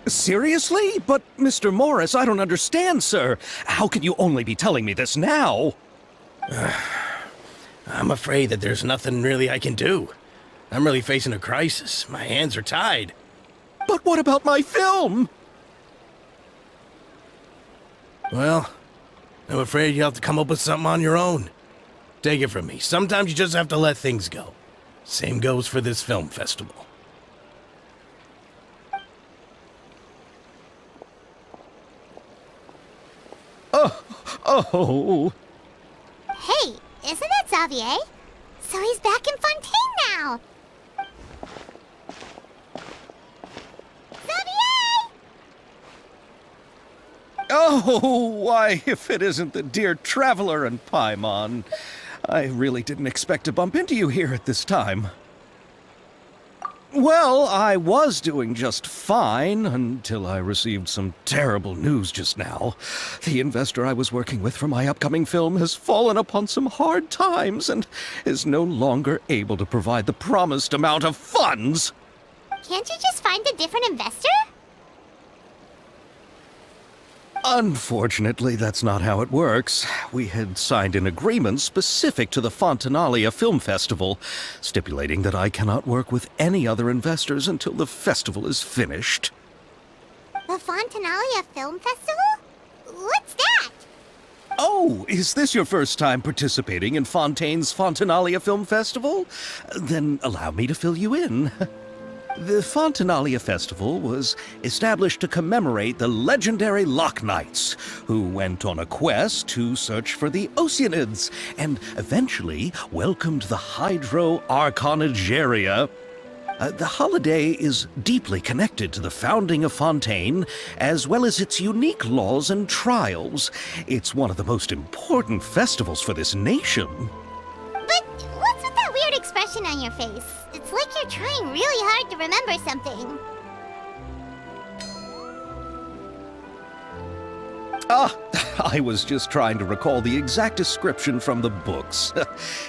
Seriously? But, Mr. Morris, I don't understand, sir. How can you only be telling me this now? I'm afraid that there's nothing really I can do. I'm really facing a crisis. My hands are tied. But what about my film? Well, I'm afraid you'll have to come up with something on your own. Take it from me. Sometimes you just have to let things go. Same goes for this film festival. Oh. Hey, isn't that Xavier? So he's back in Fontaine now! Xavier! Oh, why, if it isn't the dear Traveler and Paimon. I really didn't expect to bump into you here at this time. Well, I was doing just fine until I received some terrible news just now. The investor I was working with for my upcoming film has fallen upon some hard times and is no longer able to provide the promised amount of funds. Can't you just find a different investor? Unfortunately, that's not how it works. We had signed an agreement specific to the Fontainalia Film Festival, stipulating that I cannot work with any other investors until the festival is finished. The Fontainalia Film Festival? What's that? Oh, is this your first time participating in Fontaine's Fontainalia Film Festival? Then allow me to fill you in. The Fontainalia Festival was established to commemorate the legendary Loch Knights, who went on a quest to search for the Oceanids, and eventually welcomed the Hydro Arconageria. The holiday is deeply connected to the founding of Fontaine, as well as its unique laws and trials. It's one of the most important festivals for this nation. But what's with that weird expression on your face? It's like you're trying really hard to remember something. I was just trying to recall the exact description from the books,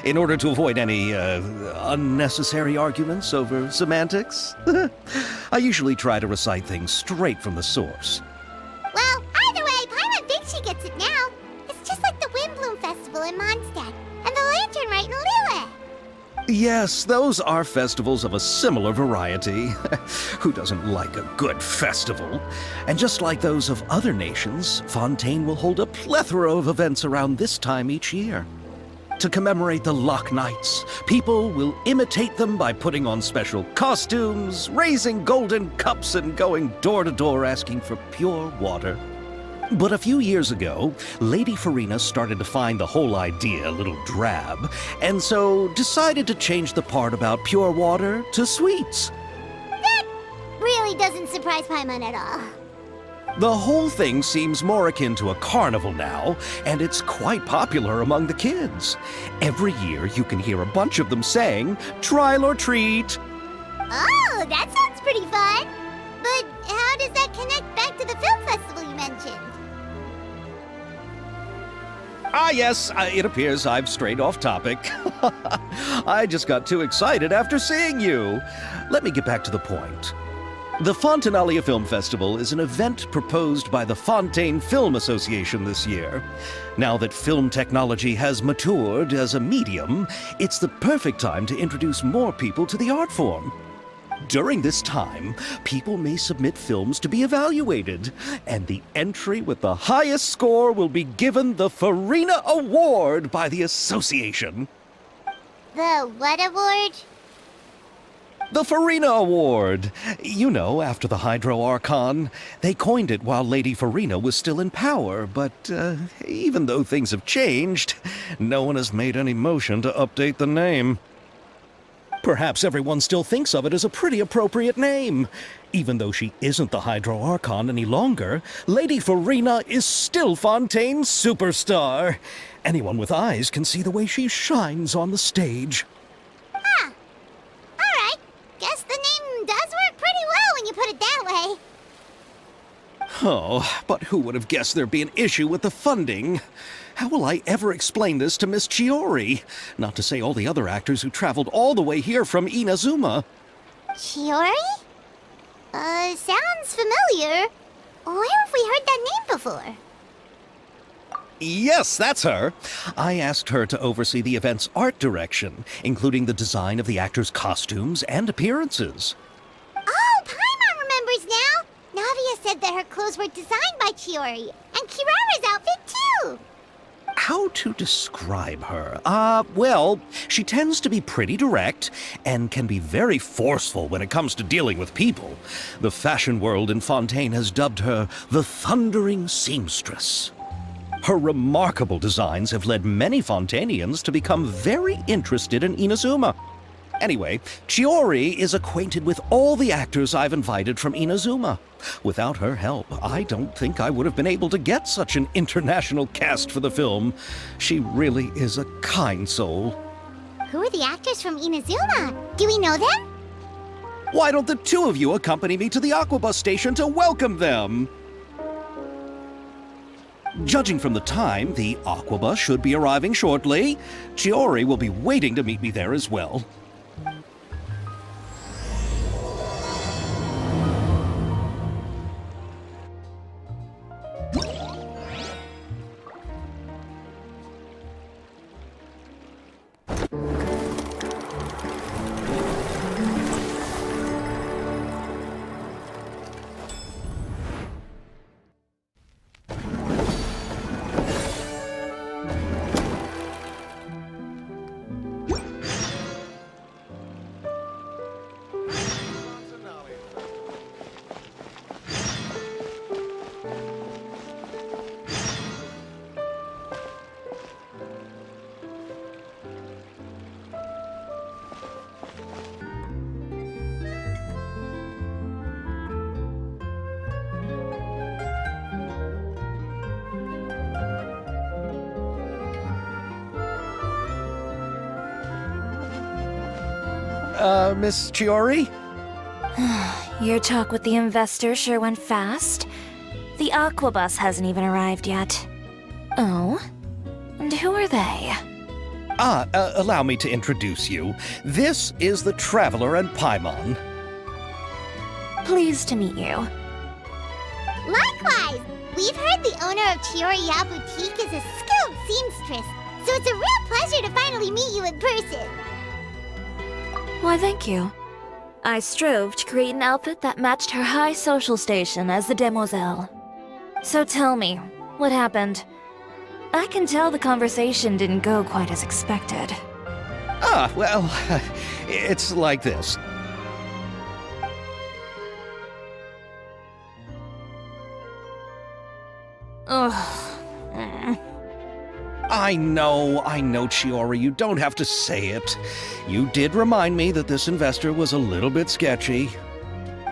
in order to avoid any unnecessary arguments over semantics. I usually try to recite things straight from the source. Well, either way, Paimon thinks she gets it now. It's just like the Windbloom Festival in Mondstadt, and the Lantern Rite in Lille. Yes, those are festivals of a similar variety. Who doesn't like a good festival? And just like those of other nations, Fontaine will hold a plethora of events around this time each year. To commemorate the Loch Knights, people will imitate them by putting on special costumes, raising golden cups, and going door to door asking for pure water. But a few years ago, Lady Farina started to find the whole idea a little drab, and so decided to change the part about pure water to sweets. That really doesn't surprise Paimon at all. The whole thing seems more akin to a carnival now, and it's quite popular among the kids. Every year you can hear a bunch of them saying, "Trial or treat." Oh, that sounds pretty fun. But how does that connect back to the film festival you mentioned? Ah, yes, it appears I've strayed off topic. I just got too excited after seeing you. Let me get back to the point. The Fontainalia Film Festival is an event proposed by the Fontaine Film Association this year. Now that film technology has matured as a medium, it's the perfect time to introduce more people to the art form. During this time, people may submit films to be evaluated, and the entry with the highest score will be given the Farina Award by the association. The what award? The Farina Award. You know, after the Hydro Archon. They coined it while Lady Farina was still in power, but even though things have changed, no one has made any motion to update the name. Perhaps everyone still thinks of it as a pretty appropriate name. Even though she isn't the Hydro Archon any longer, Lady Farina is still Fontaine's superstar. Anyone with eyes can see the way she shines on the stage. Huh. Alright. Guess the name does work pretty well when you put it that way. Oh, but who would have guessed there'd be an issue with the funding? How will I ever explain this to Miss Chiori? Not to say all the other actors who traveled all the way here from Inazuma. Chiori? Sounds familiar. Where have we heard that name before? Yes, that's her. I asked her to oversee the event's art direction, including the design of the actors' costumes and appearances. Oh, Paimon remembers now! Navia said that her clothes were designed by Chiori, and Kirara's outfit too! How to describe her? Well, she tends to be pretty direct and can be very forceful when it comes to dealing with people. The fashion world in Fontaine has dubbed her the Thundering Seamstress. Her remarkable designs have led many Fontainians to become very interested in Inazuma. Anyway, Chiori is acquainted with all the actors I've invited from Inazuma. Without her help, I don't think I would have been able to get such an international cast for the film. She really is a kind soul. Who are the actors from Inazuma? Do we know them? Why don't the two of you accompany me to the Aquabus station to welcome them? Judging from the time, the Aquabus should be arriving shortly. Chiori will be waiting to meet me there as well. Miss Chiori? Your talk with the investor sure went fast. The Aquabus hasn't even arrived yet. Oh? And who are they? Allow me to introduce you. This is the Traveler and Paimon. Pleased to meet you. Likewise! We've heard the owner of Chioriya Boutique is a skilled seamstress, so it's a real pleasure to finally meet you in person. Why, thank you. I strove to create an outfit that matched her high social station as the demoiselle. So tell me, what happened? I can tell the conversation didn't go quite as expected. Well, it's like this. Ugh. I know, Chiori, you don't have to say it. You did remind me that this investor was a little bit sketchy.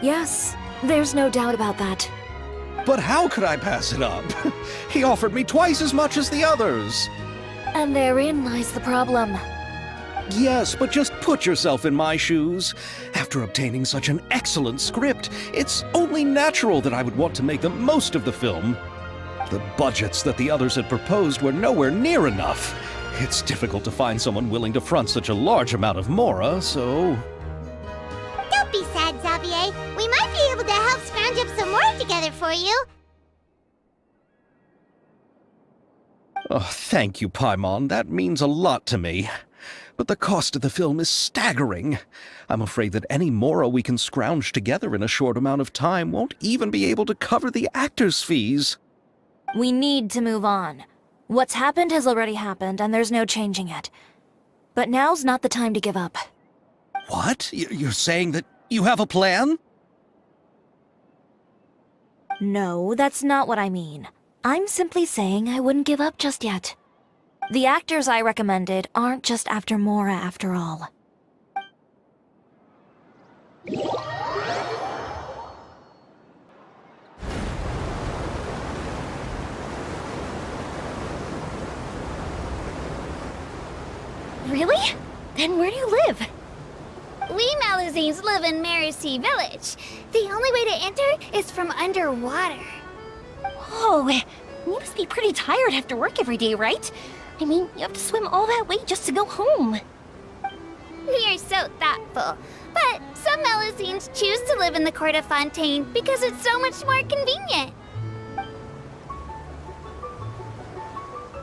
Yes, there's no doubt about that. But how could I pass it up? He offered me twice as much as the others. And therein lies the problem. Yes, but just put yourself in my shoes. After obtaining such an excellent script, it's only natural that I would want to make the most of the film. The budgets that the others had proposed were nowhere near enough. It's difficult to find someone willing to front such a large amount of mora, so... Don't be sad, Xavier. We might be able to help scrounge up some more together for you. Oh, thank you, Paimon. That means a lot to me. But the cost of the film is staggering. I'm afraid that any mora we can scrounge together in a short amount of time won't even be able to cover the actors' fees. We need to move on. What's happened has already happened, and there's no changing it. But now's not the time to give up. What? You're saying that you have a plan? No, that's not what I mean. I'm simply saying I wouldn't give up just yet. The actors I recommended aren't just after Mora after all. Really? Then where do you live? We Malazines live in Marcy Village. The only way to enter is from underwater. Oh, you must be pretty tired after work every day, right? I mean, you have to swim all that way just to go home. We are so thoughtful. But Some Melusines choose to live in the court of Fontaine because it's so much more convenient.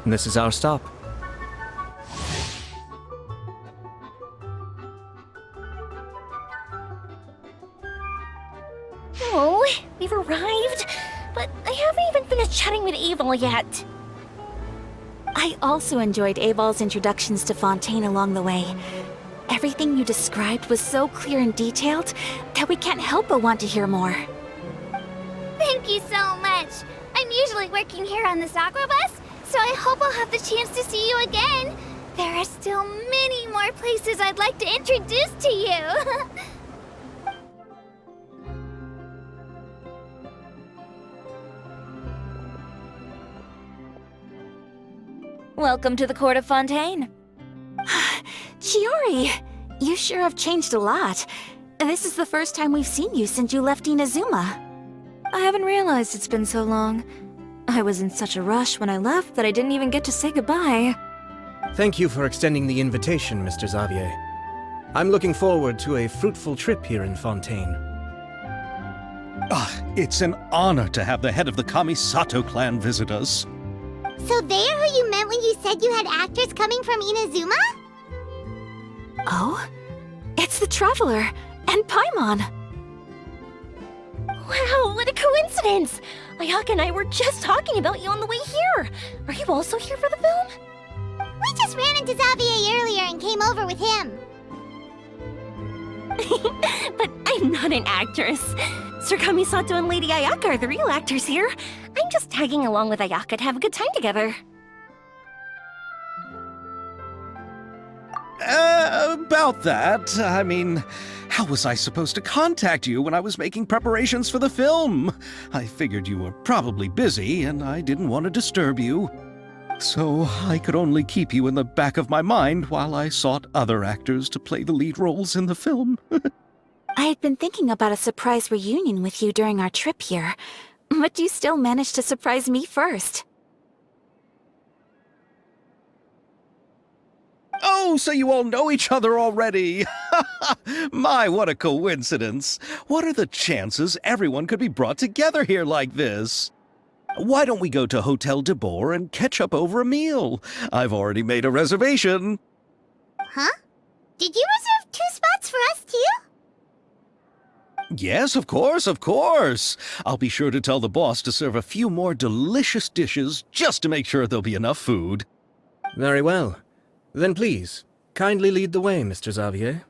This is our stop. Oh, we've arrived, but I haven't even finished chatting with Aval yet. I also enjoyed Aval's introductions to Fontaine along the way. Everything you described was so clear and detailed that we can't help but want to hear more. Thank you so much. I'm usually working here on this aqua bus, so I hope I'll have the chance to see you again. There are still many more places I'd like to introduce to you. Welcome to the court of Fontaine. Chiori, you sure have changed a lot. This is the first time we've seen you since you left Inazuma. I haven't realized it's been so long. I was in such a rush when I left that I didn't even get to say goodbye. Thank you for extending the invitation, Mr. Xavier. I'm looking forward to a fruitful trip here in Fontaine. It's an honor to have the head of the Kamisato clan visit us. So they're who you meant when you said you had actors coming from Inazuma? Oh? It's the Traveler and Paimon. Wow, what a coincidence! Ayaka and I were just talking about you on the way here. Are you also here for the film? We just ran into Xavier earlier and came over with him. But I'm not an actress. Sir Kamisato and Lady Ayaka are the real actors here. I'm just tagging along with Ayaka to have a good time together. About that, I mean, how was I supposed to contact you when I was making preparations for the film? I figured you were probably busy, and I didn't want to disturb you. So I could only keep you in the back of my mind while I sought other actors to play the lead roles in the film. I had been thinking about a surprise reunion with you during our trip here, but you still managed to surprise me first. Oh, so you all know each other already! My, what a coincidence! What are the chances everyone could be brought together here like this? Why don't we go to Hotel de Boer and catch up over a meal? I've already made a reservation. Huh? Did you reserve 2 spots for us too? Yes, of course, of course. I'll be sure to tell the boss to serve a few more delicious dishes just to make sure there'll be enough food. Very well. Then please, kindly lead the way, Mr. Xavier.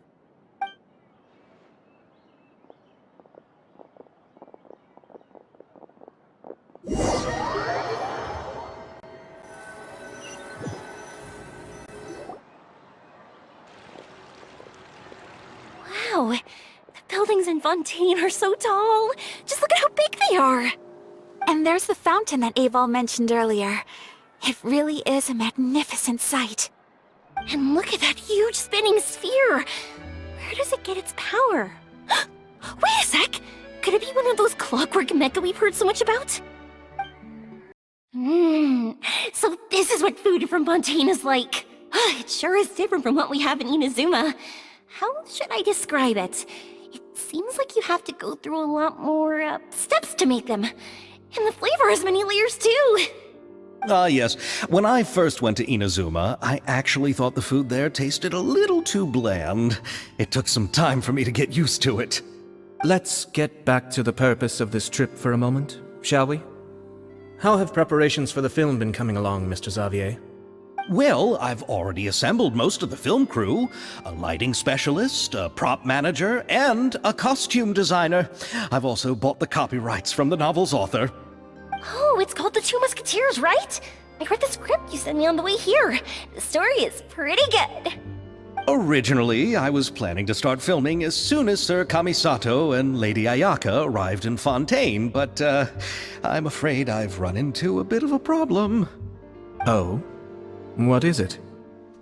Wow, the buildings in Fontaine are so tall. Just look at how big they are. And there's the fountain that Aval mentioned earlier. It really is a magnificent sight. And look at that huge spinning sphere. Where does it get its power? Wait a sec! Could it be one of those clockwork mecha we've heard so much about? So this is what food from Fontaine is like. It sure is different from what we have in Inazuma. How should I describe it? It seems like you have to go through a lot more steps to make them. And the flavor has many layers too. Yes. When I first went to Inazuma, I actually thought the food there tasted a little too bland. It took some time for me to get used to it. Let's get back to the purpose of this trip for a moment, shall we? How have preparations for the film been coming along, Mr. Xavier? Well, I've already assembled most of the film crew. A lighting specialist, a prop manager, and a costume designer. I've also bought the copyrights from the novel's author. Oh, it's called The Two Musketeers, right? I read the script you sent me on the way here. The story is pretty good. Originally, I was planning to start filming as soon as Sir Kamisato and Lady Ayaka arrived in Fontaine, but I'm afraid I've run into a bit of a problem. Oh? What is it?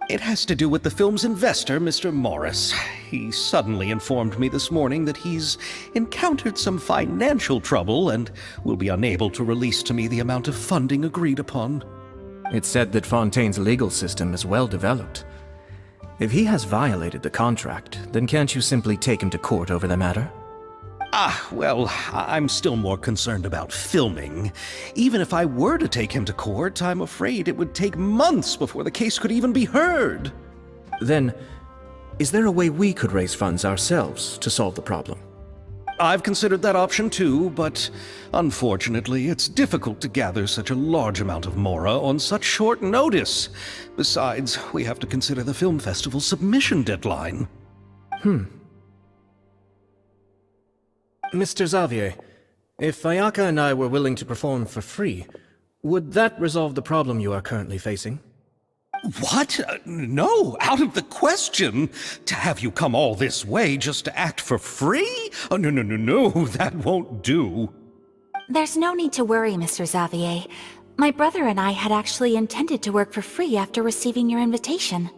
It has to do with the film's investor, Mr. Morris. He suddenly informed me this morning that he's encountered some financial trouble and will be unable to release to me the amount of funding agreed upon. It's said that Fontaine's legal system is well developed. If he has violated the contract, then can't you simply take him to court over the matter? Well, I'm still more concerned about filming. Even if I were to take him to court, I'm afraid it would take months before the case could even be heard. Then, is there a way we could raise funds ourselves to solve the problem? I've considered that option too, but unfortunately, it's difficult to gather such a large amount of mora on such short notice. Besides, we have to consider the film festival's submission deadline. Mr. Xavier, if Ayaka and I were willing to perform for free, would that resolve the problem you are currently facing? What? No, out of the question. To have you come all this way just to act for free? Oh, no, that won't do. There's no need to worry, Mr. Xavier. My brother and I had actually intended to work for free after receiving your invitation.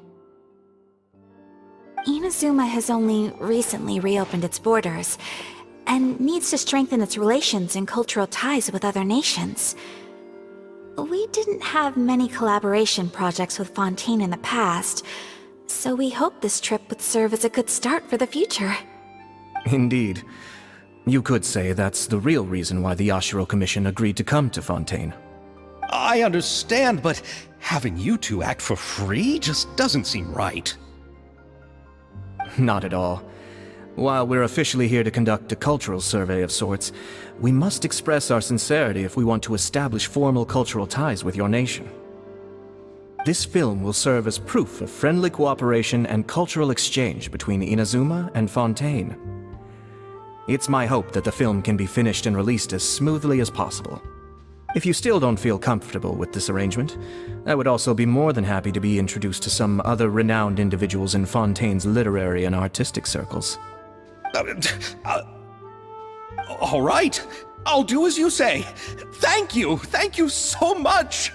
Inazuma has only recently reopened its borders, and needs to strengthen its relations and cultural ties with other nations. We didn't have many collaboration projects with Fontaine in the past, so we hoped this trip would serve as a good start for the future. Indeed. You could say that's the real reason why the Yashiro Commission agreed to come to Fontaine. I understand, but having you two act for free just doesn't seem right. Not at all. While we're officially here to conduct a cultural survey of sorts, we must express our sincerity if we want to establish formal cultural ties with your nation. This film will serve as proof of friendly cooperation and cultural exchange between Inazuma and Fontaine. It's my hope that the film can be finished and released as smoothly as possible. If you still don't feel comfortable with this arrangement, I would also be more than happy to be introduced to some other renowned individuals in Fontaine's literary and artistic circles. All right, I'll do as you say. Thank you so much.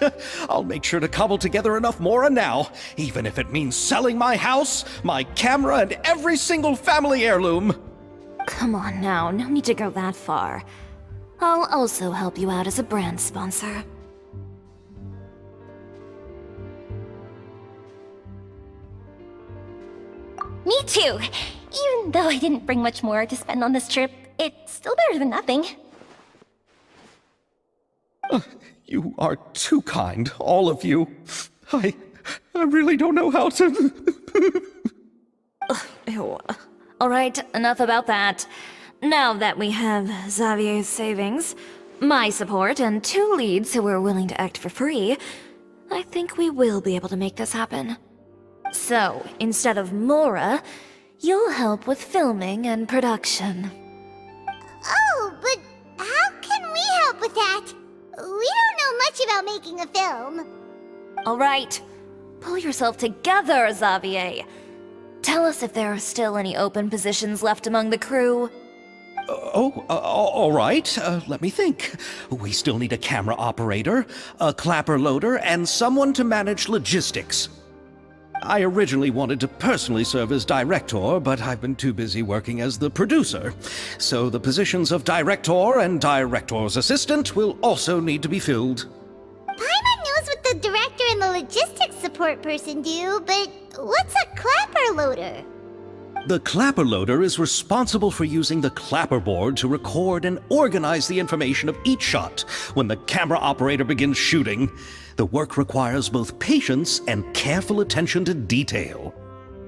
I'll make sure to cobble together enough mora now, even if it means selling my house, my camera, and every single family heirloom. Come on now, no need to go that far. I'll also help you out as a brand sponsor. Me too! Even though I didn't bring much more to spend on this trip, it's still better than nothing. You are too kind, all of you. I really don't know how to... Ew. Alright, enough about that. Now that we have Xavier's savings, my support, and 2 leads who are willing to act for free, I think we will be able to make this happen. So, instead of Mora, you'll help with filming and production. Oh, but how can we help with that? We don't know much about making a film. Alright, pull yourself together, Xavier. Tell us if there are still any open positions left among the crew. All right. Let me think. We still need a camera operator, a clapper loader, and someone to manage logistics. I originally wanted to personally serve as director, but I've been too busy working as the producer. So the positions of director and director's assistant will also need to be filled. Paimon knows what the director and the logistics support person do, but what's a clapper loader? The clapper loader is responsible for using the clapper board to record and organize the information of each shot when the camera operator begins shooting. The work requires both patience and careful attention to detail.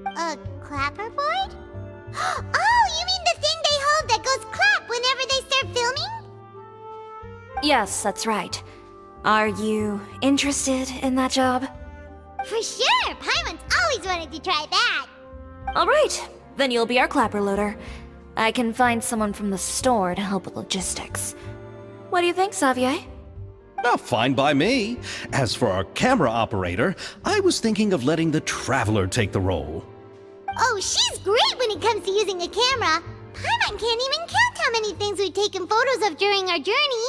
A clapper board? Oh, you mean the thing they hold that goes clap whenever they start filming? Yes, that's right. Are you interested in that job? For sure! Paimon's always wanted to try that! Alright, then you'll be our clapper loader. I can find someone from the store to help with logistics. What do you think, Xavier? Oh, fine by me. As for our camera operator, I was thinking of letting the Traveler take the role. Oh, she's great when it comes to using a camera! Paimon can't even count how many things we've taken photos of during our journey!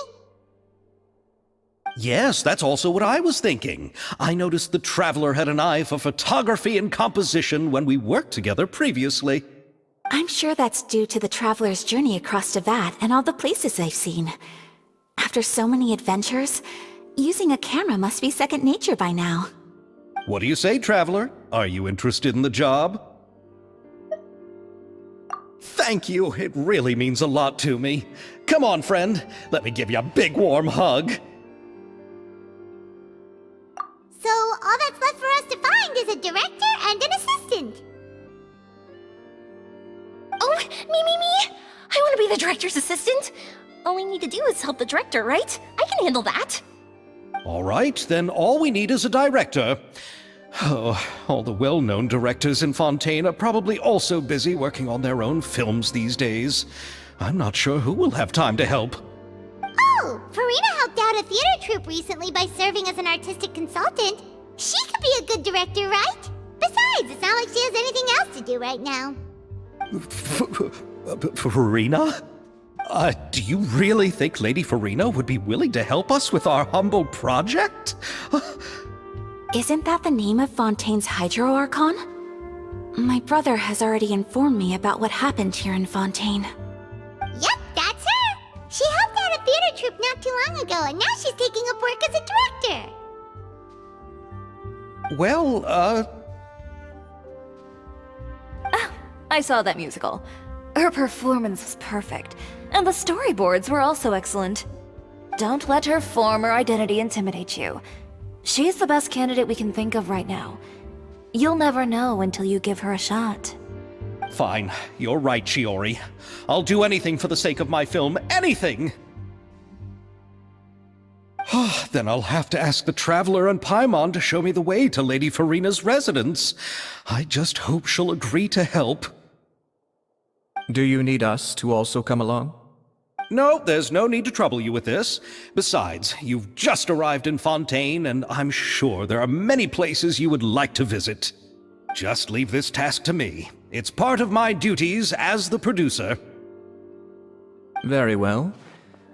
Yes, that's also what I was thinking. I noticed the Traveler had an eye for photography and composition when we worked together previously. I'm sure that's due to the traveler's journey across Devat and all the places they've seen. After so many adventures, using a camera must be second nature by now. What do you say, traveler? Are you interested in the job? Thank you. It really means a lot to me. Come on, friend. Let me give you a big warm hug. So all that's left for us to find is a director and an assistant. Oh, me! I want to be the director's assistant. All we need to do is help the director, right? I can handle that. All right, then all we need is a director. Oh, all the well-known directors in Fontaine are probably also busy working on their own films these days. I'm not sure who will have time to help. Oh, Farina helped out a theater troupe recently by serving as an artistic consultant. She could be a good director, right? Besides, it's not like she has anything else to do right now. Farina? Do you really think Lady Farina would be willing to help us with our humble project? Isn't that the name of Fontaine's Hydro Archon? My brother has already informed me about what happened here in Fontaine. Yep, that's her. She helped out a theater troupe not too long ago, and now she's taking up work as a director. Well, I saw that musical. Her performance was perfect, and the storyboards were also excellent. Don't let her former identity intimidate you. She's the best candidate we can think of right now. You'll never know until you give her a shot. Fine. You're right, Shiori. I'll do anything for the sake of my film. Anything! Then I'll have to ask the Traveler and Paimon to show me the way to Lady Farina's residence. I just hope she'll agree to help. Do you need us to also come along? No, there's no need to trouble you with this. Besides, you've just arrived in Fontaine, and I'm sure there are many places you would like to visit. Just leave this task to me. It's part of my duties as the producer. Very well.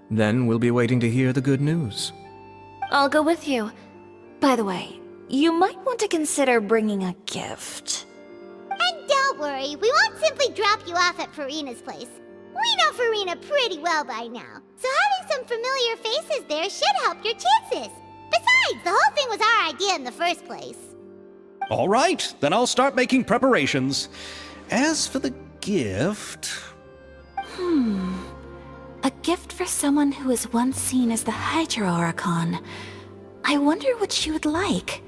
Then we'll be waiting to hear the good news. I'll go with you. By the way, you might want to consider bringing a gift. And don't worry, we won't simply drop you off at Farina's place. We know Farina pretty well by now, so having some familiar faces there should help your chances. Besides, the whole thing was our idea in the first place. All right, then I'll start making preparations. As for the gift... A gift for someone who was once seen as the Hydro Archon. I wonder what she would like.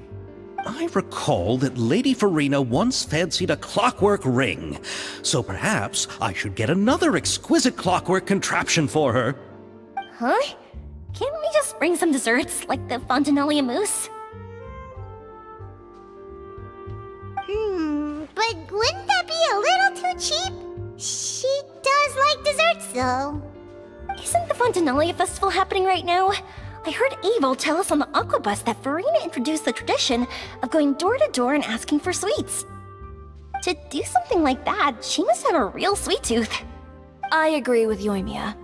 I recall that Lady Farina once fancied a clockwork ring, so perhaps I should get another exquisite clockwork contraption for her. Huh? Can't we just bring some desserts, like the Fontainalia mousse? But wouldn't that be a little too cheap? She does like desserts, though. Isn't the Fontainalia Festival happening right now? I heard Abel tell us on the Aquabus that Farina introduced the tradition of going door to door and asking for sweets. To do something like that, she must have a real sweet tooth. I agree with Yoimiya.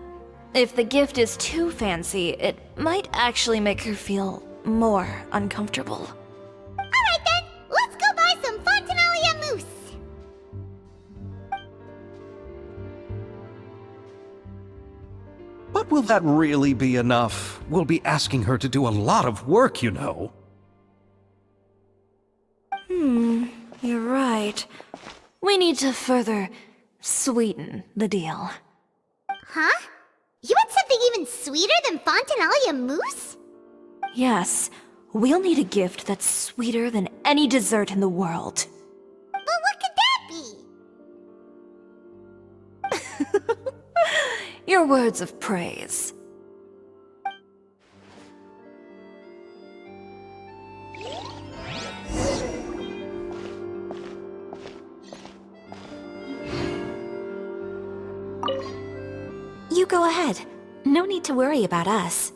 If the gift is too fancy, it might actually make her feel more uncomfortable. Alright then, let's go buy some Fontainalia mousse. But will that really be enough? We'll be asking her to do a lot of work, you know. You're right. We need to further sweeten the deal. Huh? You want something even sweeter than Fontainalia mousse? Yes, we'll need a gift that's sweeter than any dessert in the world. But what could that be? Your words of praise. You go ahead. No need to worry about us.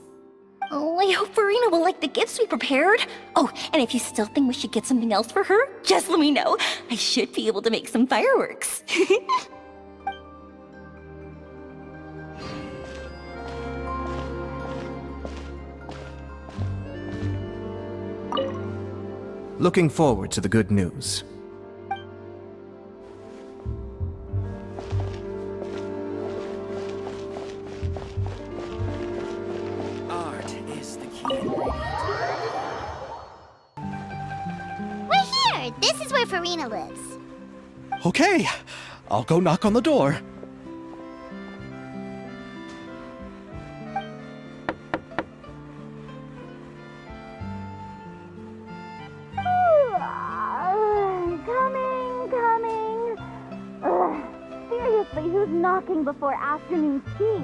Oh, I hope Farina will like the gifts we prepared. Oh, and if you still think we should get something else for her, just let me know. I should be able to make some fireworks. Looking forward to the good news. Art is the key ingredient. where Farina lives. Okay, I'll go knock on the door. Coming. Ugh, seriously, who's knocking before afternoon tea?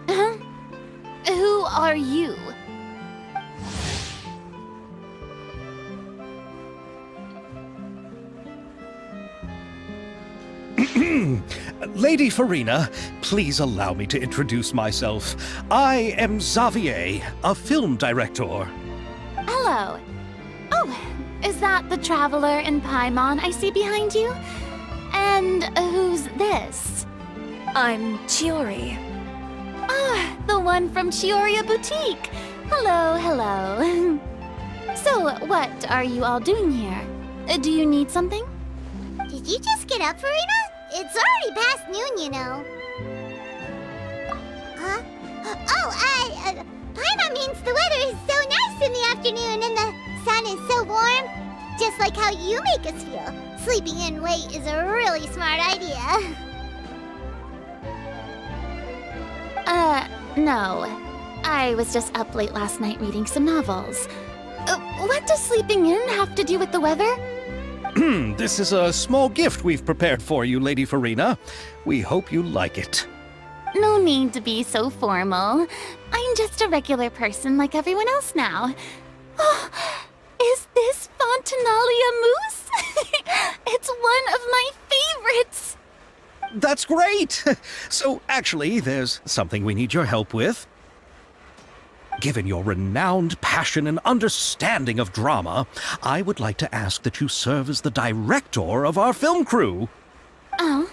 Huh? Who are you? Lady Farina, please allow me to introduce myself. I am Xavier, a film director. Hello. Oh, is that the traveler in Paimon I see behind you? And who's this? I'm Chiori. Ah, the one from Chioria Boutique. Hello. So, what are you all doing here? Do you need something? Did you just get up, Farina? It's already past noon, you know. Huh? Paimon means the weather is so nice in the afternoon and the sun is so warm. Just like how you make us feel. Sleeping in late is a really smart idea. No. I was just up late last night reading some novels. What does sleeping in have to do with the weather? This is a small gift we've prepared for you, Lady Farina. We hope you like it. No need to be so formal. I'm just a regular person like everyone else now. Oh, is this Fontainalia mousse? It's one of my favorites. That's great! So, actually, there's something we need your help with. Given your renowned passion and understanding of drama, I would like to ask that you serve as the director of our film crew. Oh,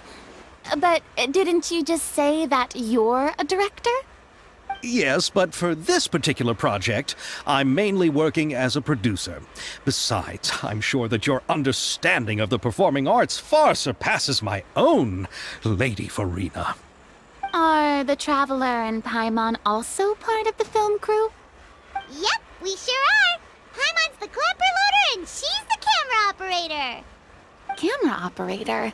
but didn't you just say that you're a director? Yes, but for this particular project, I'm mainly working as a producer. Besides, I'm sure that your understanding of the performing arts far surpasses my own, Lady Farina. Are the Traveler and Paimon also part of the film crew? Yep, we sure are. Paimon's the clapper loader and she's the camera operator. Camera operator?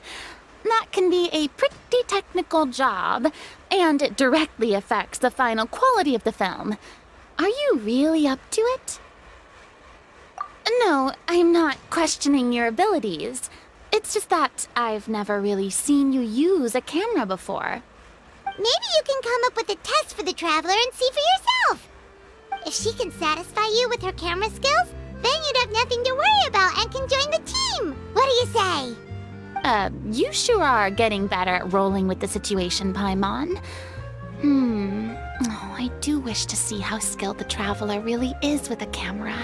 That can be a pretty technical job, and it directly affects the final quality of the film. Are you really up to it? No, I'm not questioning your abilities. It's just that I've never really seen you use a camera before. Maybe you can come up with a test for the Traveler and see for yourself. If she can satisfy you with her camera skills, then you'd have nothing to worry about and can join the team. What do you say? You sure are getting better at rolling with the situation, Paimon. Oh, I do wish to see how skilled the Traveler really is with a camera.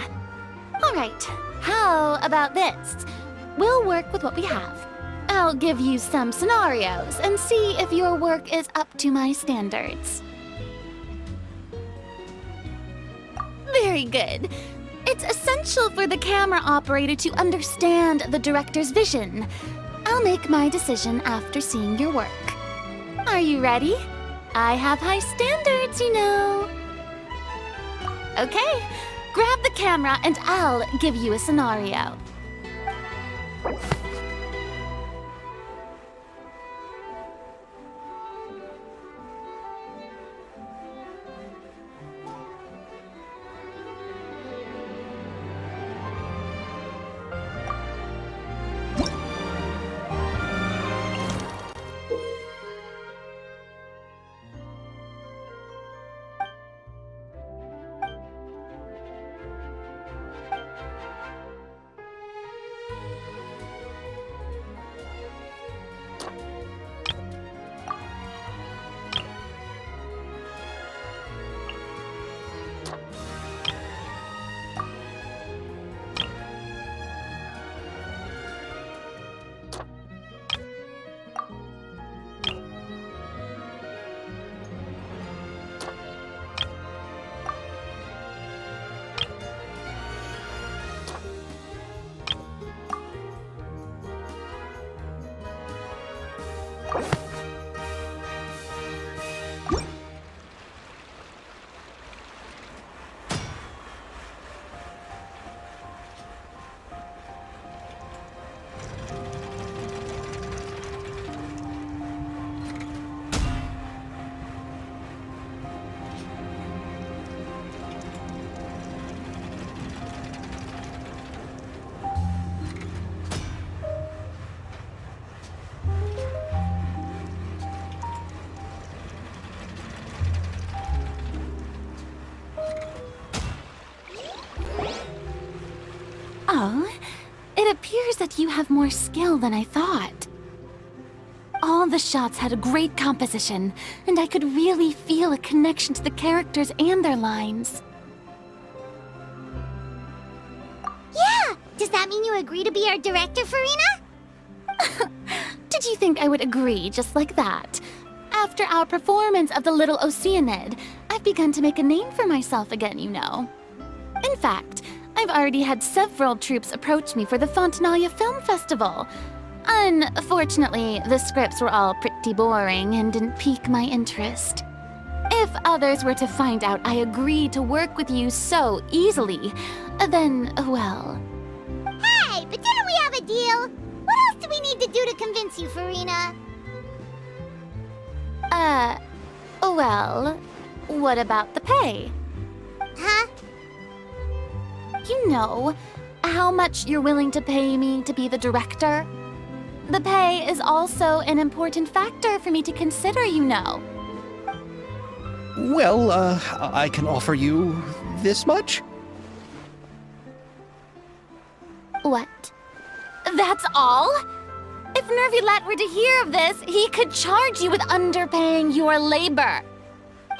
All right, how about this? We'll work with what we have. I'll give you some scenarios and see if your work is up to my standards. Very good. It's essential for the camera operator to understand the director's vision. I'll make my decision after seeing your work. Are you ready? I have high standards, you know. Okay, grab the camera and I'll give you a scenario. like you have more skill than I thought. All the shots had a great composition, and I could really feel a connection to the characters and their lines. Yeah! Does that mean you agree to be our director, Farina? Did you think I would agree just like that? After our performance of The Little Oceanid, I've begun to make a name for myself again, you know. In fact, I've already had several troupes approach me for the Fontainalia Film Festival. Unfortunately, the scripts were all pretty boring and didn't pique my interest. If others were to find out I agreed to work with you so easily, then, well... Hey, but didn't we have a deal? What else do we need to do to convince you, Farina? Well, what about the pay? Huh? You know, how much you're willing to pay me to be the director? The pay is also an important factor for me to consider, you know. Well, I can offer you this much? What? That's all? If Nervilat were to hear of this, he could charge you with underpaying your labor.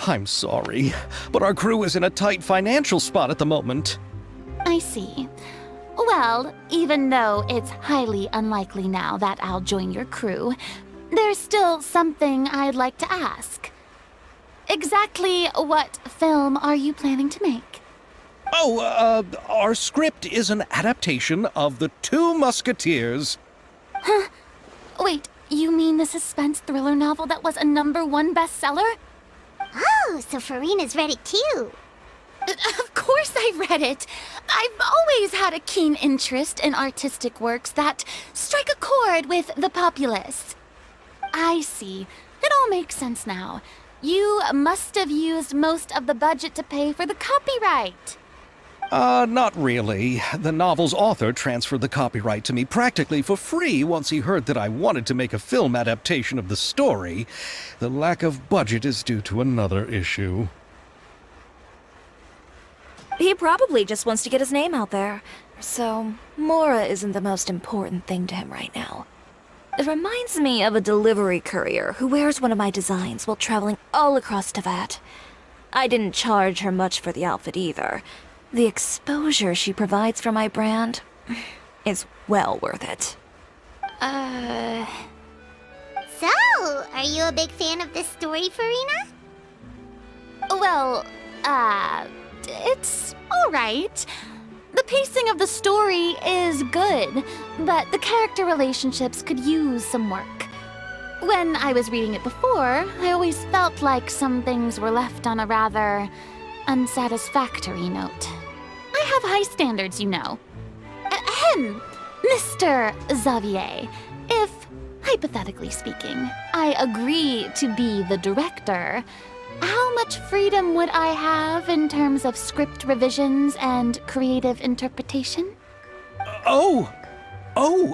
I'm sorry, but our crew is in a tight financial spot at the moment. I see. Well, even though it's highly unlikely now that I'll join your crew, there's still something I'd like to ask. Exactly what film are you planning to make? Oh, our script is an adaptation of The Two Musketeers. Huh? Wait, you mean the suspense thriller novel that was a #1 bestseller? Oh, so Farina's read it too. Of course I read it. I've always had a keen interest in artistic works that strike a chord with the populace. I see. It all makes sense now. You must have used most of the budget to pay for the copyright. Not really. The novel's author transferred the copyright to me practically for free once he heard that I wanted to make a film adaptation of the story. The lack of budget is due to another issue. He probably just wants to get his name out there. So, Mora isn't the most important thing to him right now. It reminds me of a delivery courier who wears one of my designs while traveling all across Teyvat. I didn't charge her much for the outfit either. The exposure she provides for my brand is well worth it. So, are you a big fan of this story, Farina? Well, it's alright. The pacing of the story is good, but the character relationships could use some work. When I was reading it before, I always felt like some things were left on a rather unsatisfactory note. I have high standards, you know. Ahem, Mr. Xavier, if, hypothetically speaking, I agree to be the director, how much freedom would I have in terms of script revisions and creative interpretation? Oh,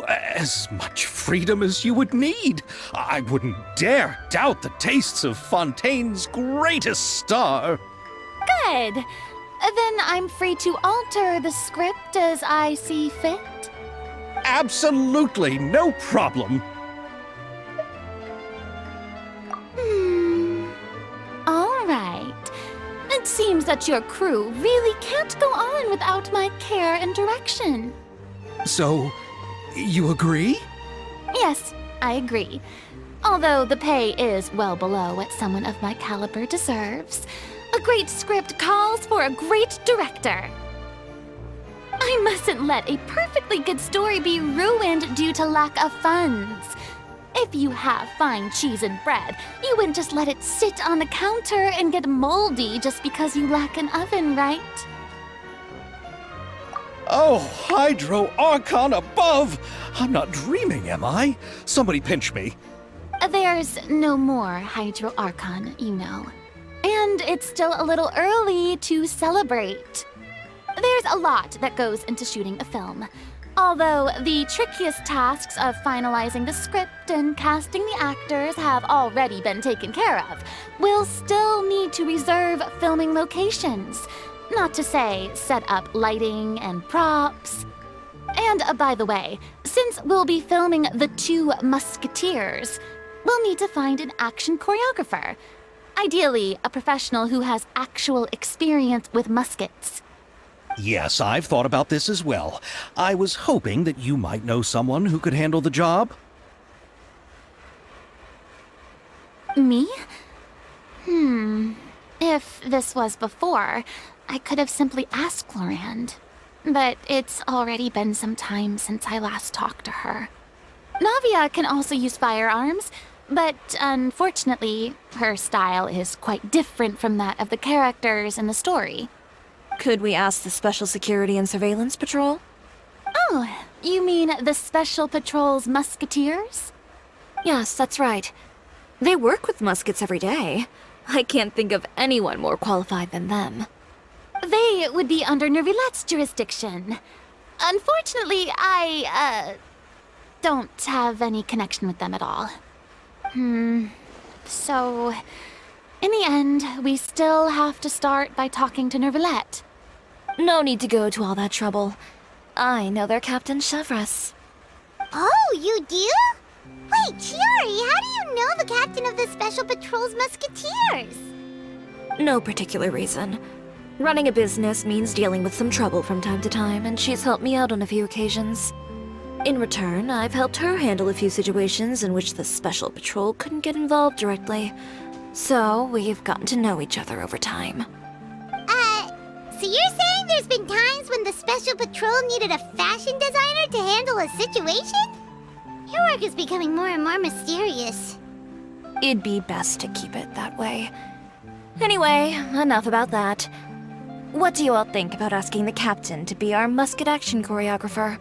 as much freedom as you would need. I wouldn't dare doubt the tastes of Fontaine's greatest star. Good. Then I'm free to alter the script as I see fit. Absolutely, no problem. All right. It seems that your crew really can't go on without my care and direction. So, you agree? Yes, I agree. Although the pay is well below what someone of my caliber deserves. A great script calls for a great director. I mustn't let a perfectly good story be ruined due to lack of funds. If you have fine cheese and bread, you wouldn't just let it sit on the counter and get moldy just because you lack an oven, right? Oh, Hydro Archon above! I'm not dreaming, am I? Somebody pinch me. There's no more Hydro Archon, you know. And it's still a little early to celebrate. There's a lot that goes into shooting a film. Although the trickiest tasks of finalizing the script and casting the actors have already been taken care of, we'll still need to reserve filming locations. Not to say set up lighting and props. And by the way, since we'll be filming The Two Musketeers, we'll need to find an action choreographer. Ideally, a professional who has actual experience with muskets. Yes, I've thought about this as well. I was hoping that you might know someone who could handle the job. Me? If this was before, I could have simply asked Florand. But it's already been some time since I last talked to her. Navia can also use firearms, but unfortunately, her style is quite different from that of the characters in the story. Could we ask the Special Security and Surveillance Patrol? Oh, you mean the Special Patrol's Musketeers? Yes, that's right. They work with muskets every day. I can't think of anyone more qualified than them. They would be under Nervilette's jurisdiction. Unfortunately, I don't have any connection with them at all. So, in the end, we still have to start by talking to Nervilette. No need to go to all that trouble. I know their Captain Chevres. Oh, you do? Wait, Chiori, how do you know the captain of the Special Patrol's Musketeers? No particular reason. Running a business means dealing with some trouble from time to time, and she's helped me out on a few occasions. In return, I've helped her handle a few situations in which the Special Patrol couldn't get involved directly. So, we've gotten to know each other over time. So you're saying there's been times when the Special Patrol needed a fashion designer to handle a situation? Your work is becoming more and more mysterious. It'd be best to keep it that way. Anyway, enough about that. What do you all think about asking the captain to be our musket action choreographer?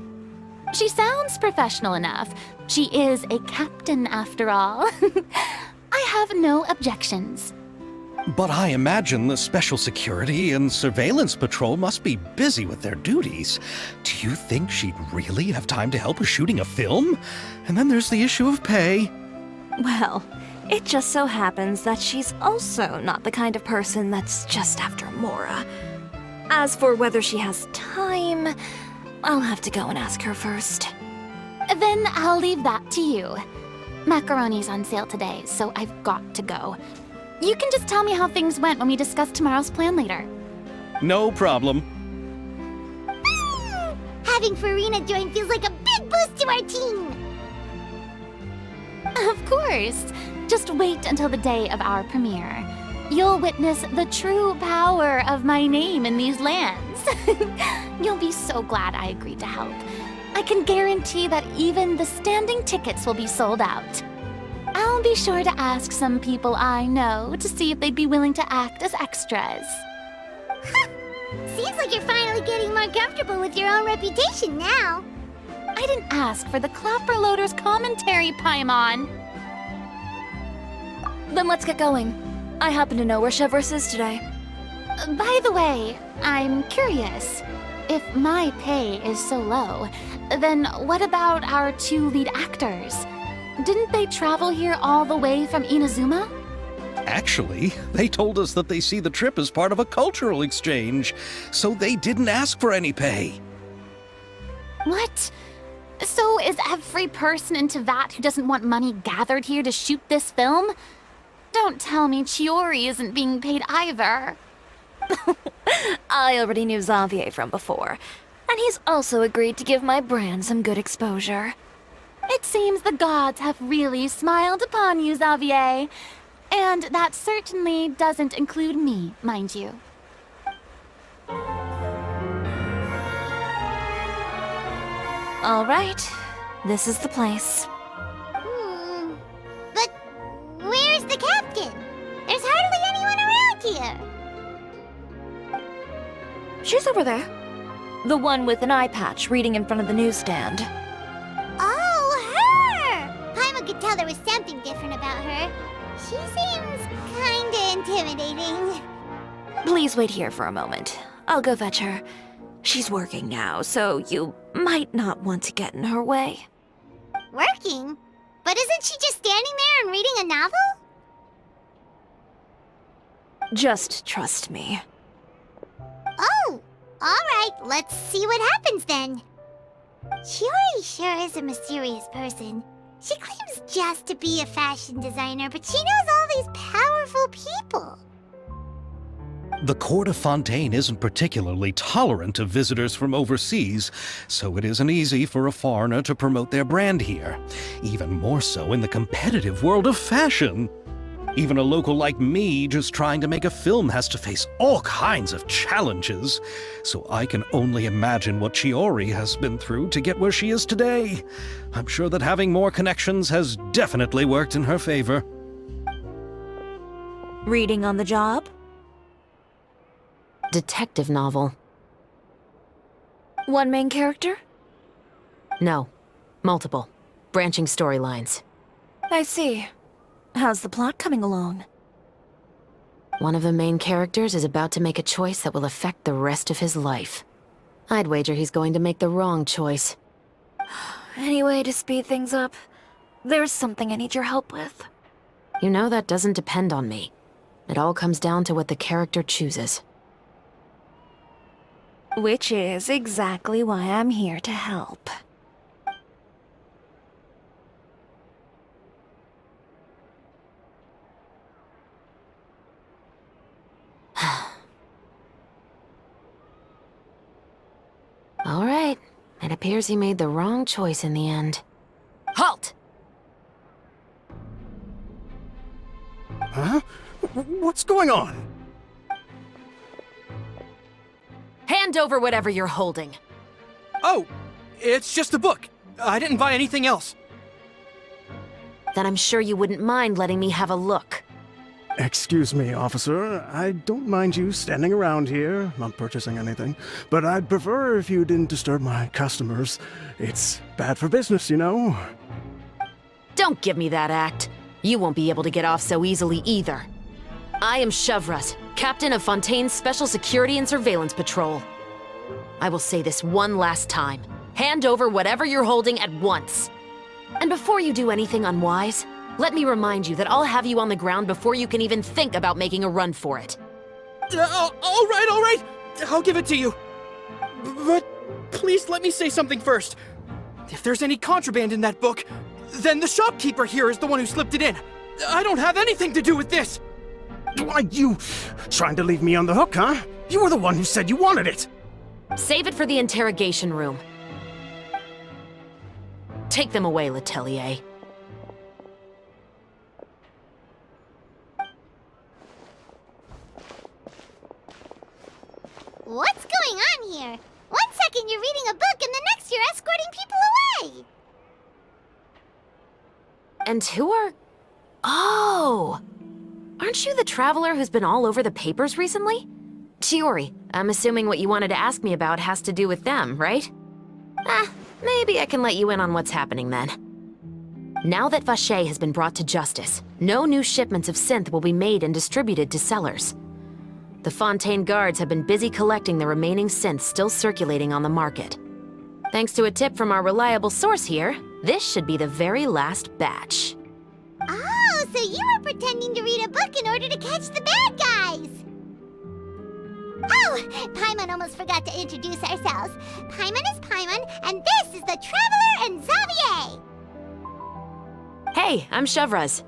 She sounds professional enough. She is a captain, after all. I have no objections. But I imagine the Special Security and Surveillance Patrol must be busy with their duties. Do you think she'd really have time to help with shooting a film? And then there's the issue of pay. Well, it just so happens that she's also not the kind of person that's just after Mora. As for whether she has time, I'll have to go and ask her first. Then I'll leave that to you. Macaroni's on sale today, so I've got to go. You can just tell me how things went when we discuss tomorrow's plan later. No problem. Having Farina join feels like a big boost to our team. Of course. Just wait until the day of our premiere. You'll witness the true power of my name in these lands. You'll be so glad I agreed to help. I can guarantee that even the standing tickets will be sold out. I'll be sure to ask some people I know to see if they'd be willing to act as extras. Seems like you're finally getting more comfortable with your own reputation now. I didn't ask for the Clapper Loader's commentary, Paimon. Then let's get going. I happen to know where Chevres is today. By the way, I'm curious. If my pay is so low, then what about our two lead actors? Didn't they travel here all the way from Inazuma? Actually, they told us that they see the trip as part of a cultural exchange, so they didn't ask for any pay. What? So is every person in Tevat who doesn't want money gathered here to shoot this film? Don't tell me Chiori isn't being paid either. I already knew Xavier from before, and he's also agreed to give my brand some good exposure. It seems the gods have really smiled upon you, Xavier. And that certainly doesn't include me, mind you. All right, this is the place. But where's the captain? There's hardly anyone around here. She's over there. The one with an eye patch reading in front of the newsstand. Oh, her! Paimon could tell there was something different about her. She seems kinda intimidating. Please wait here for a moment. I'll go fetch her. She's working now, so you might not want to get in her way. Working? But isn't she just standing there and reading a novel? Just trust me. Oh, alright, let's see what happens then. Chiori sure is a mysterious person. She claims just to be a fashion designer, but she knows all these powerful people. The court of Fontaine isn't particularly tolerant of visitors from overseas, so it isn't easy for a foreigner to promote their brand here. Even more so in the competitive world of fashion. Even a local like me just trying to make a film has to face all kinds of challenges. So I can only imagine what Chiori has been through to get where she is today. I'm sure that having more connections has definitely worked in her favor. Reading on the job? Detective novel. One main character? No. Multiple. Branching storylines. I see. How's the plot coming along? One of the main characters is about to make a choice that will affect the rest of his life. I'd wager he's going to make the wrong choice. Any way to speed things up? There's something I need your help with. You know that doesn't depend on me. It all comes down to what the character chooses. Which is exactly why I'm here to help. All right. It appears he made the wrong choice in the end. Halt! Huh? What's going on? Hand over whatever you're holding. Oh, it's just a book. I didn't buy anything else. Then I'm sure you wouldn't mind letting me have a look. Excuse me, officer. I don't mind you standing around here, not purchasing anything, but I'd prefer if you didn't disturb my customers. It's bad for business, you know? Don't give me that act. You won't be able to get off so easily either. I am Chevras, captain of Fontaine's Special Security and Surveillance Patrol. I will say this one last time. Hand over whatever you're holding at once. And before you do anything unwise, let me remind you that I'll have you on the ground before you can even think about making a run for it. All right. I'll give it to you. But please let me say something first. If there's any contraband in that book, then the shopkeeper here is the one who slipped it in. I don't have anything to do with this. Why, you trying to leave me on the hook, huh? You were the one who said you wanted it. Save it for the interrogation room. Take them away, Letelier. What's going on here? One second you're reading a book and the next you're escorting people away. And who are... Oh! Aren't you the traveler who's been all over the papers recently? Chiori, I'm assuming what you wanted to ask me about has to do with them, right? Maybe I can let you in on what's happening then. Now that Vacher has been brought to justice, no new shipments of synth will be made and distributed to sellers. The Fontaine guards have been busy collecting the remaining synths still circulating on the market. Thanks to a tip from our reliable source here, this should be the very last batch. Oh, so you were pretending to read a book in order to catch the bad guys. Oh, Paimon almost forgot to introduce ourselves. Paimon is Paimon, and this is the Traveler and Xavier. Hey, I'm Chevras.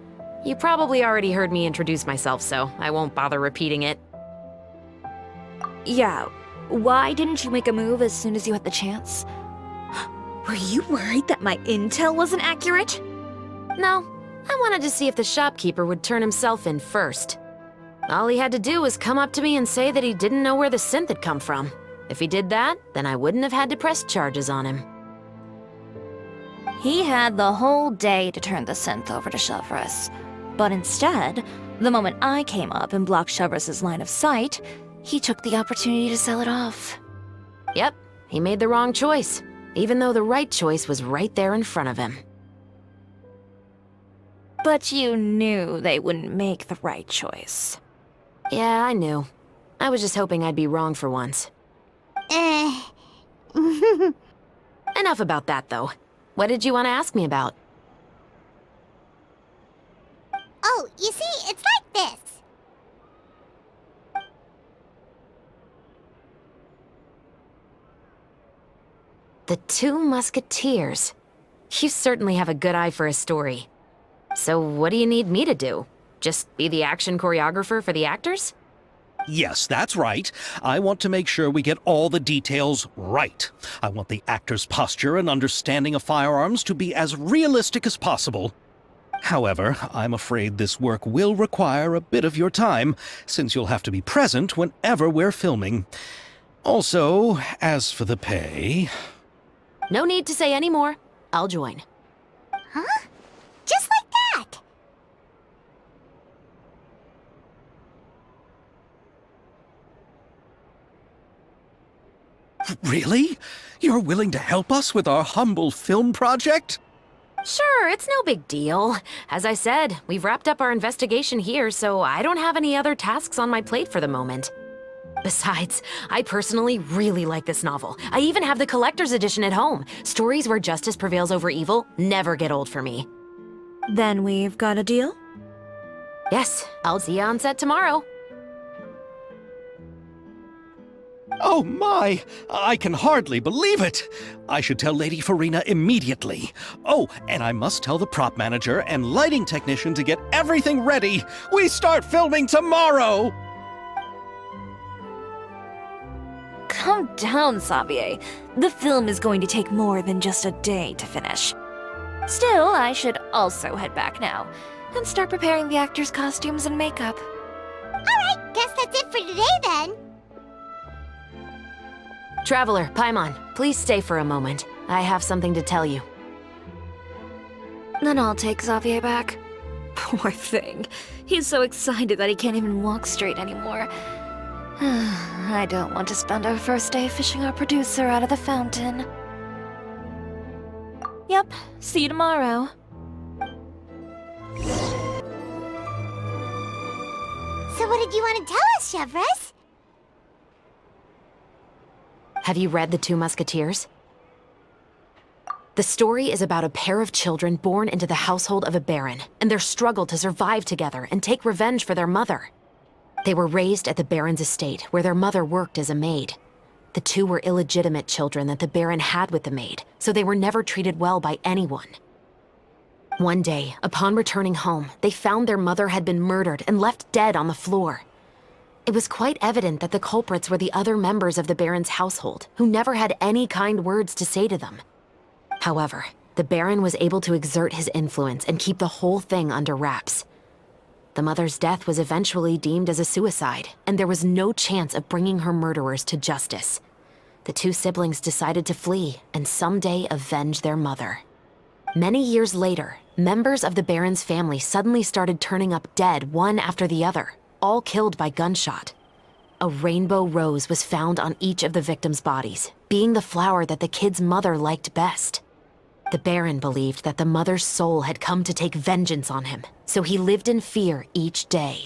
You probably already heard me introduce myself, so I won't bother repeating it. Yeah, why didn't you make a move as soon as you had the chance? Were you worried that my intel wasn't accurate? No, I wanted to see if the shopkeeper would turn himself in first. All he had to do was come up to me and say that he didn't know where the synth had come from. If he did that, then I wouldn't have had to press charges on him. He had the whole day to turn the synth over to Chevras. But instead, the moment I came up and blocked Chevras' line of sight, he took the opportunity to sell it off. Yep, he made the wrong choice, even though the right choice was right there in front of him. But you knew they wouldn't make the right choice. Yeah, I knew. I was just hoping I'd be wrong for once. Enough about that, though. What did you want to ask me about? Oh, you see, it's like this. The The Two Musketeers. You certainly have a good eye for a story. So what do you need me to do? Just be the action choreographer for the actors? Yes, that's right. I want to make sure we get all the details right. I want the actor's posture and understanding of firearms to be as realistic as possible. However, I'm afraid this work will require a bit of your time, since you'll have to be present whenever we're filming. Also, as for the pay... No need to say any more. I'll join. Huh? Just like that? Really? You're willing to help us with our humble film project? Sure, it's no big deal. As I said, we've wrapped up our investigation here, so I don't have any other tasks on my plate for the moment. Besides, I personally really like this novel. I even have the collector's edition at home. Stories where justice prevails over evil never get old for me. Then we've got a deal? Yes, I'll see you on set tomorrow. Oh my! I can hardly believe it! I should tell Lady Farina immediately. Oh, and I must tell the prop manager and lighting technician to get everything ready. We start filming tomorrow! Calm down, Xavier. The film is going to take more than just a day to finish. Still, I should also head back now and start preparing the actors' costumes and makeup. Alright, guess that's it for today then. Traveler, Paimon, please stay for a moment. I have something to tell you. Then I'll take Xavier back. Poor thing. He's so excited that he can't even walk straight anymore. I don't want to spend our first day fishing our producer out of the fountain. Yep, see you tomorrow. So what did you want to tell us, Chevres? Have you read The Two Musketeers? The story is about a pair of children born into the household of a baron, and their struggle to survive together and take revenge for their mother. They were raised at the baron's estate, where their mother worked as a maid. The two were illegitimate children that the baron had with the maid, so they were never treated well by anyone. One day, upon returning home, they found their mother had been murdered and left dead on the floor. It was quite evident that the culprits were the other members of the baron's household, who never had any kind words to say to them. However, the baron was able to exert his influence and keep the whole thing under wraps. The mother's death was eventually deemed as a suicide, and there was no chance of bringing her murderers to justice. The two siblings decided to flee and someday avenge their mother. Many years later, members of the baron's family suddenly started turning up dead one after the other, all killed by gunshot. A rainbow rose was found on each of the victims' bodies, being the flower that the kid's mother liked best. The baron believed that the mother's soul had come to take vengeance on him, so he lived in fear each day.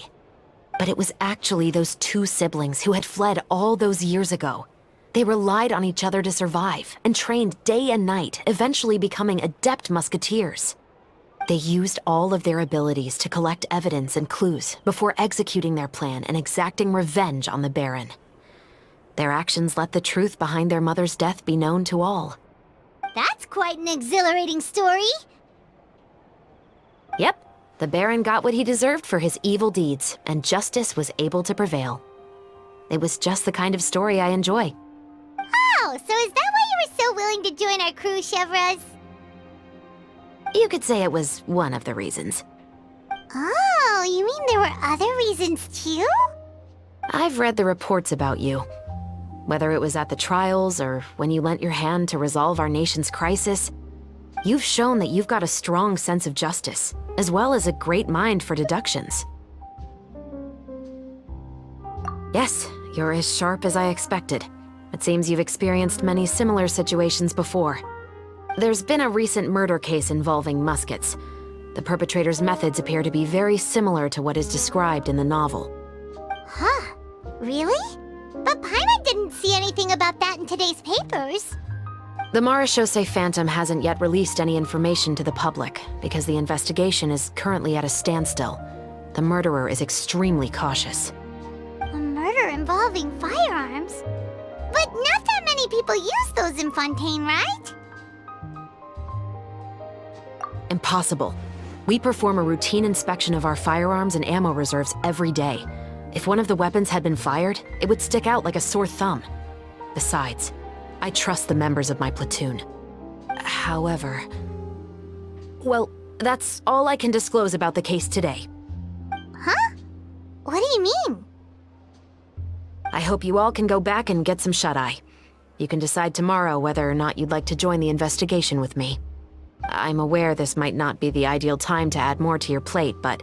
But it was actually those two siblings who had fled all those years ago. They relied on each other to survive and trained day and night, eventually becoming adept musketeers. They used all of their abilities to collect evidence and clues before executing their plan and exacting revenge on the baron. Their actions let the truth behind their mother's death be known to all. That's quite an exhilarating story. Yep, the baron got what he deserved for his evil deeds, and justice was able to prevail. It was just the kind of story I enjoy. Oh, so is that why you were so willing to join our crew, Chevres? You could say it was one of the reasons. Oh, you mean there were other reasons too? I've read the reports about you. Whether it was at the trials or when you lent your hand to resolve our nation's crisis, you've shown that you've got a strong sense of justice, as well as a great mind for deductions. Yes, you're as sharp as I expected. It seems you've experienced many similar situations before. There's been a recent murder case involving Muskets. The perpetrator's methods appear to be very similar to what is described in the novel. Huh? Really? But Paimon didn't see anything about that in today's papers. The Marechaussee Phantom hasn't yet released any information to the public because the investigation is currently at a standstill. The murderer is extremely cautious. A murder involving firearms? But not that many many people use those in Fontaine, right? Impossible. We perform a routine inspection of our firearms and ammo reserves every day. If one of the weapons had been fired, it would stick out like a sore thumb. Besides, I trust the members of my platoon. However... Well, that's all I can disclose about the case today. Huh? What do you mean? I hope you all can go back and get some shut-eye. You can decide tomorrow whether or not you'd like to join the investigation with me. I'm aware this might not be the ideal time to add more to your plate, but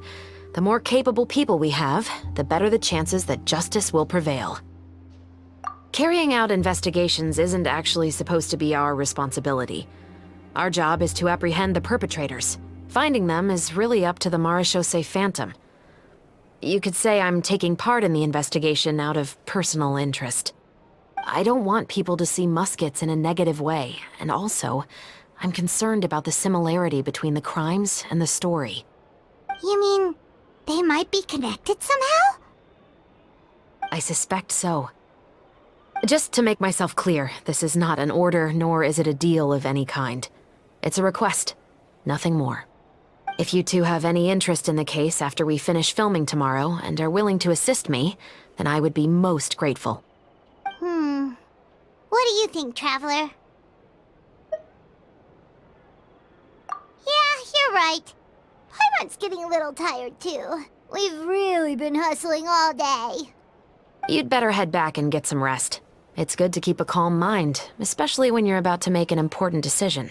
the more capable people we have, the better the chances that justice will prevail. Carrying out investigations isn't actually supposed to be our responsibility. Our job is to apprehend the perpetrators. Finding them is really up to the Marechaussee Phantom. You could say I'm taking part in the investigation out of personal interest. I don't want people to see Muskets in a negative way, and also, I'm concerned about the similarity between the crimes and the story. You mean, they might be connected somehow? I suspect so. Just to make myself clear, this is not an order, nor is it a deal of any kind. It's a request, nothing more. If you two have any interest in the case after we finish filming tomorrow and are willing to assist me, then I would be most grateful. What do you think, Traveler? Yeah, you're right. Paimon's getting a little tired, too. We've really been hustling all day. You'd better head back and get some rest. It's good to keep a calm mind, especially when you're about to make an important decision.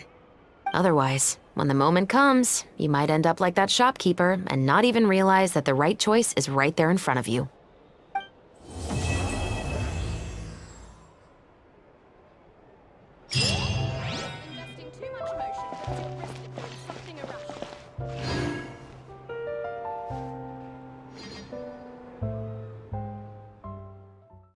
Otherwise, when the moment comes, you might end up like that shopkeeper and not even realize that the right choice is right there in front of you.